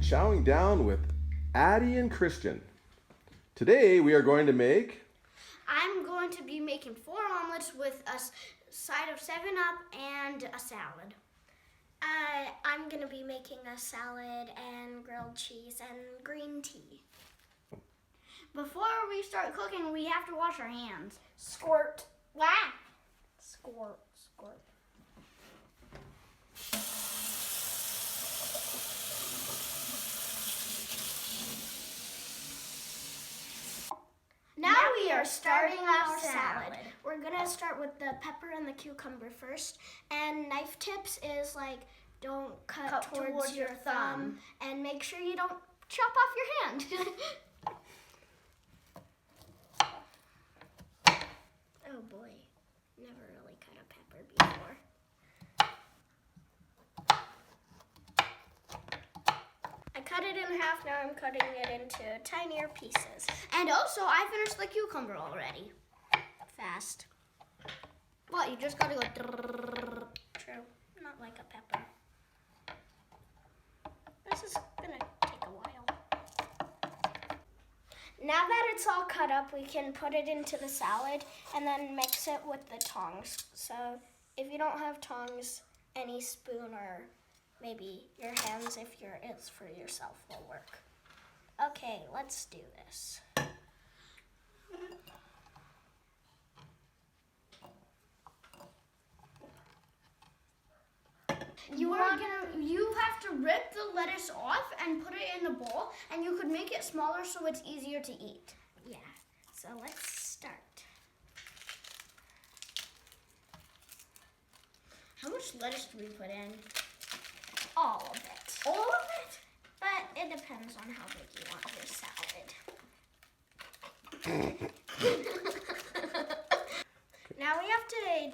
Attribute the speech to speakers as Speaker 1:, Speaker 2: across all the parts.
Speaker 1: Chowing Down with Adey and Christian. Today we are going to make...
Speaker 2: I'm going to be making 4 omelets with a side of 7-Up and a salad.
Speaker 3: I'm going to be making a salad and grilled cheese and green tea.
Speaker 2: Before we start cooking, we have to wash our hands.
Speaker 3: Squirt. Wow. Squirt, squirt. Now we are starting our salad. We're going to start with the pepper and the cucumber first. And knife tips is like, don't cut towards your thumb. And make sure you don't chop off your hand. Oh boy, never really cut a pepper before. I cut it in half, now I'm cutting it into tinier pieces.
Speaker 2: And also, I finished the cucumber already.
Speaker 3: Fast.
Speaker 2: What, you just gotta go...
Speaker 3: True, not like a pepper. This is gonna take a while. Now that it's all cut up, we can put it into the salad and then mix it with the tongs. So if you don't have tongs, any spoon or maybe your hands if it's for yourself will work. Okay, let's do this.
Speaker 2: You have to rip the lettuce off and put it in the bowl, and you could make it smaller so it's easier to eat.
Speaker 3: Yeah, so let's start.
Speaker 2: How much lettuce do we put in?
Speaker 3: All of it.
Speaker 2: All of it?
Speaker 3: But it depends on how big you want your salad. Now we have to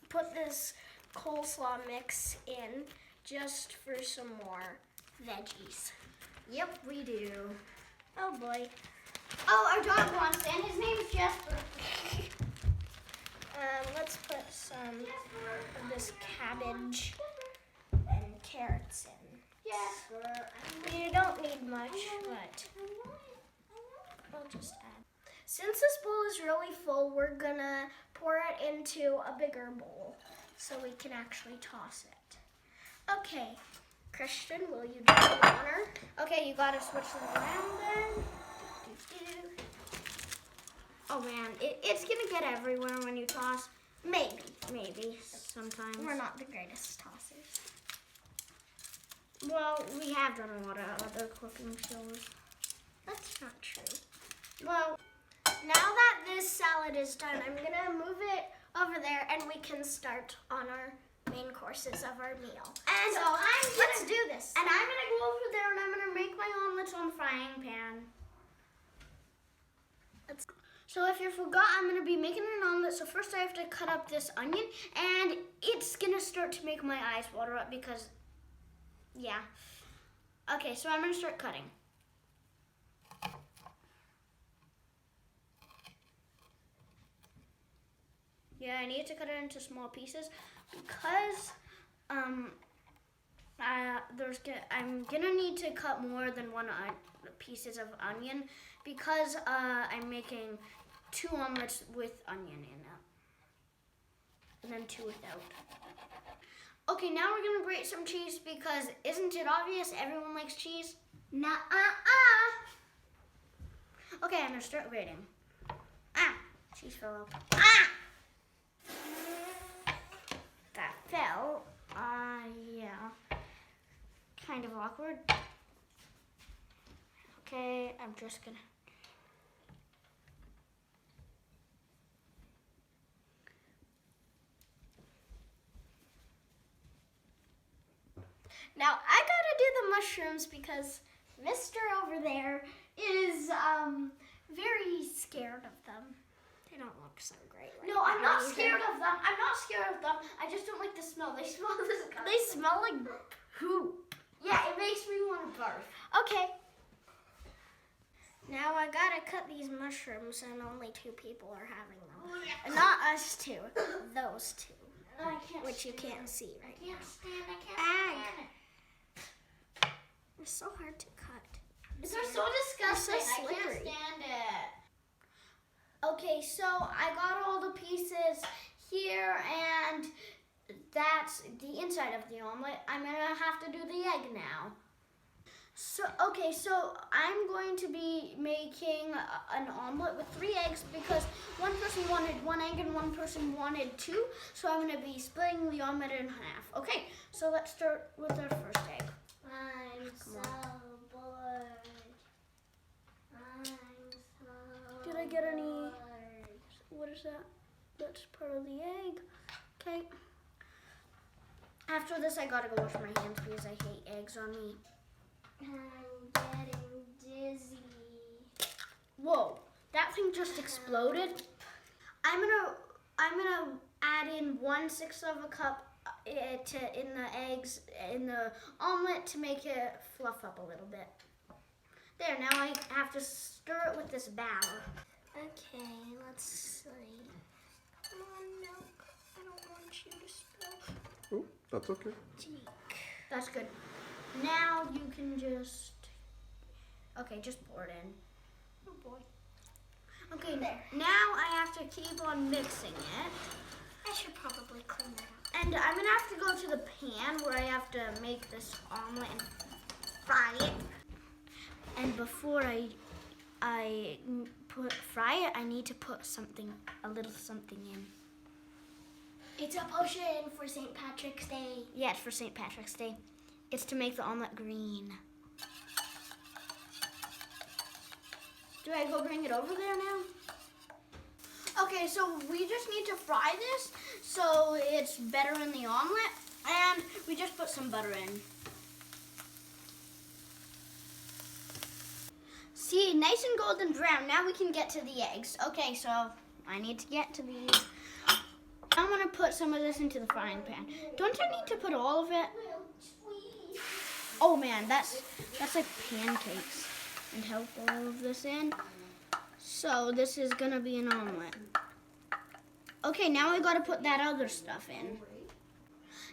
Speaker 3: put this coleslaw mix in just for some more veggies.
Speaker 2: Yep, we do.
Speaker 3: Oh boy.
Speaker 2: Oh, our dog wants it, and his name's Jasper.
Speaker 3: Let's put some of this cabbage and carrots in.
Speaker 2: Jasper.
Speaker 3: You don't need much, but we'll just add. Since this bowl is really full, we're gonna pour it into a bigger bowl so we can actually toss it. Okay, Christian, will you do the honor?
Speaker 2: Okay, you gotta switch them around then. Oh man, it's gonna get everywhere when you toss.
Speaker 3: Maybe.
Speaker 2: Sometimes.
Speaker 3: We're not the greatest tossers.
Speaker 2: Well, we have done a lot of other cooking shows.
Speaker 3: That's not true.
Speaker 2: Well,
Speaker 3: now that this salad is done, I'm gonna move it over there and we can start on our main courses of our meal.
Speaker 2: and
Speaker 3: So let's do this.
Speaker 2: And I'm gonna go over there and I'm gonna make my omelets on the frying pan. So if you forgot, I'm gonna be making an omelet. So first I have to cut up this onion, and it's gonna start to make my eyes water up because, yeah. Okay, so I'm gonna start cutting. Yeah, I need to cut it into small pieces because I'm gonna need to cut more than one pieces of onion because I'm making 2 omelets with onion in it, and then 2 without. Okay, now we're gonna grate some cheese because isn't it obvious everyone likes cheese?
Speaker 3: Nuh-uh-uh.
Speaker 2: Okay, I'm gonna start grating. Cheese fell out. That fell. Yeah. Kind of awkward. Okay, I'm just gonna.
Speaker 3: Now I gotta do the mushrooms because Mr. over there is very scared of them. They don't look so great right
Speaker 2: No, I'm not
Speaker 3: now
Speaker 2: scared
Speaker 3: either.
Speaker 2: of them. I'm not scared of them. I just don't like the smell. They smell disgusting.
Speaker 3: They smell like poop.
Speaker 2: Yeah, it makes me want to barf.
Speaker 3: Okay. Now I gotta cut these mushrooms and only 2 people are having them. And not us 2, those 2.
Speaker 2: I can't
Speaker 3: Which you
Speaker 2: stand
Speaker 3: can't see right
Speaker 2: I can't
Speaker 3: now.
Speaker 2: stand. I can't
Speaker 3: Ag.
Speaker 2: stand it.
Speaker 3: It's so hard to cut.
Speaker 2: They're so disgusting.
Speaker 3: They're so
Speaker 2: I can't
Speaker 3: slippery.
Speaker 2: stand it. Okay, so I got all the pieces here, and that's the inside of the omelet. I'm gonna have to do the egg now. So I'm going to be making an omelet with 3 eggs because one person wanted 1 egg and one person wanted 2. So I'm going to be splitting the omelet in half. Okay, so let's start with our first egg.
Speaker 3: I'm so bored. I'm so
Speaker 2: Did I get any?
Speaker 3: bored.
Speaker 2: What is that? That's part of the egg. Okay. After this, I gotta go wash my hands because I hate eggs on me.
Speaker 3: I'm getting dizzy.
Speaker 2: Whoa, that thing just exploded. I'm gonna add in 1/6 of a cup in the eggs in the omelet to make it fluff up a little bit. There, now I have to stir it with this batter.
Speaker 3: Okay, let's see. Come on, milk. I don't want you to spill.
Speaker 1: Oh, that's okay.
Speaker 3: Cheek.
Speaker 2: That's good. Now you can just pour it in.
Speaker 3: Oh boy.
Speaker 2: Okay,
Speaker 3: There.
Speaker 2: now I have to keep on mixing it.
Speaker 3: I should probably clean that up.
Speaker 2: And I'm gonna have to go to the pan where I have to make this omelet and fry it. And before I fry it, I need to put a little something in.
Speaker 3: It's a potion for St. Patrick's Day.
Speaker 2: Yeah, it's for St. Patrick's Day. It's to make the omelet green. Do I go bring it over there now? Okay, so we just need to fry this so it's better in the omelet. And we just put some butter in. See, nice and golden brown. Now we can get to the eggs. Okay, so I need to get to these. I'm gonna put some of this into the frying pan. Don't I need to put all of it? Oh man, that's like pancakes. And help all of this in. So this is gonna be an omelet. Okay, now I gotta put that other stuff in.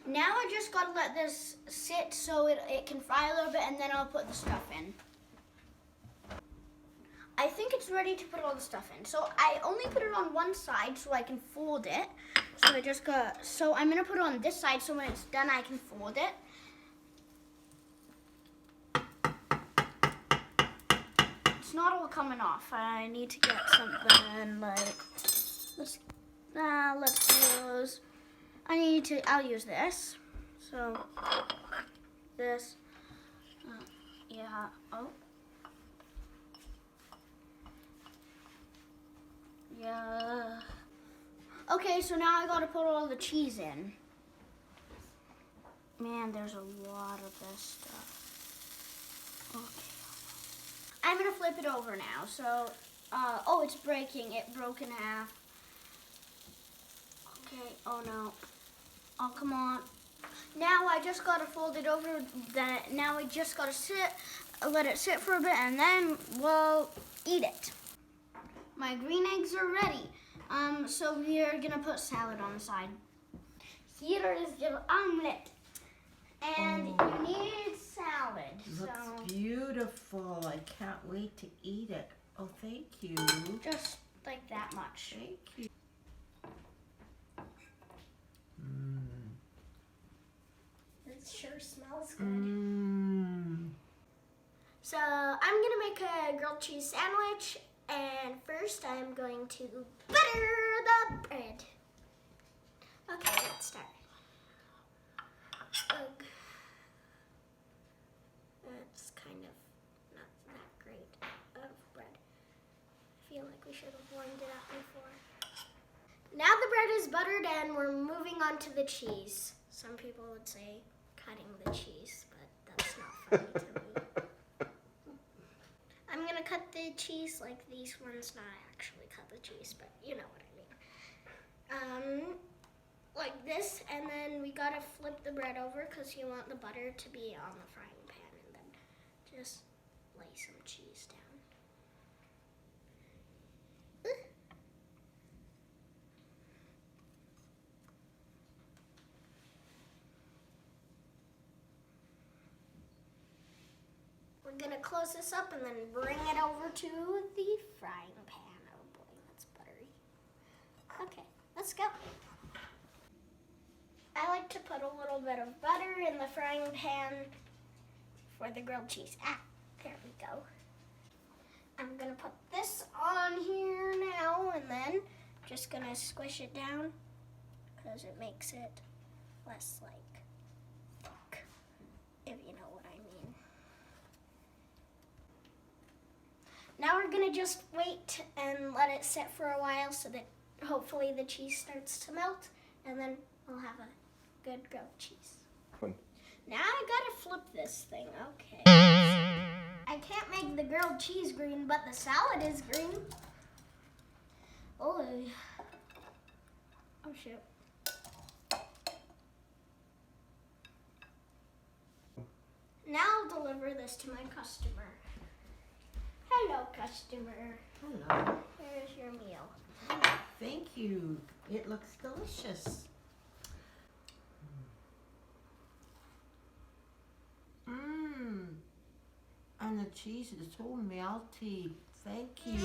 Speaker 2: Now I just gotta let this sit so it can fry a little bit, and then I'll put the stuff in. I think it's ready to put all the stuff in. So I only put it on one side so I can fold it. So I'm gonna put it on this side so when it's done I can fold it. It's not all coming off. I need to get something like I'll use this. So this, yeah. Oh. Yeah. Okay, so now I gotta put all the cheese in. Man, there's a lot of this stuff. Okay. I'm gonna flip it over now. So, oh, it's breaking. It broke in half. Okay, oh no. Oh, come on. Now I just gotta fold it over. Now I just gotta let it sit for a bit, and then we'll eat it. My green eggs are ready. So we are gonna put salad on the side. Here is your omelet. And you need salad.
Speaker 4: Looks beautiful. I can't wait to eat it. Oh, thank you.
Speaker 2: Just like that much.
Speaker 4: Thank you.
Speaker 3: It sure smells good. So I'm gonna make a grilled cheese sandwich, and first I'm going to butter the bread. Okay, let's start. Ugh. That's kind of not that great of bread. I feel like we should have warmed it up before. Now the bread is buttered and we're moving on to the cheese. Some people would say cutting the cheese, but that's not funny to me. I'm gonna cut the cheese like these ones, not actually cut the cheese, but you know what I mean. Like this, and then we gotta flip the bread over because you want the butter to be on the frying pan, and then just lay some cheese down. We're gonna close this up and then bring it over to the frying pan. Oh boy, that's buttery. Okay, let's go. I like to put a little bit of butter in the frying pan for the grilled cheese. There we go. I'm gonna put this on here now and then just gonna squish it down because it makes it less like thick, if you know what I mean. Now we're gonna just wait and let it sit for a while so that hopefully the cheese starts to melt, and then we'll have a good grilled cheese.
Speaker 1: Fun.
Speaker 3: Now I gotta flip this thing, okay. I can't make the grilled cheese green, but the salad is green. Oh, shoot. Now I'll deliver this to my customer. Hello, customer.
Speaker 4: Hello.
Speaker 3: Here's your meal.
Speaker 4: Thank you. It looks delicious. Mmm. And the cheese is so melty. Thank you.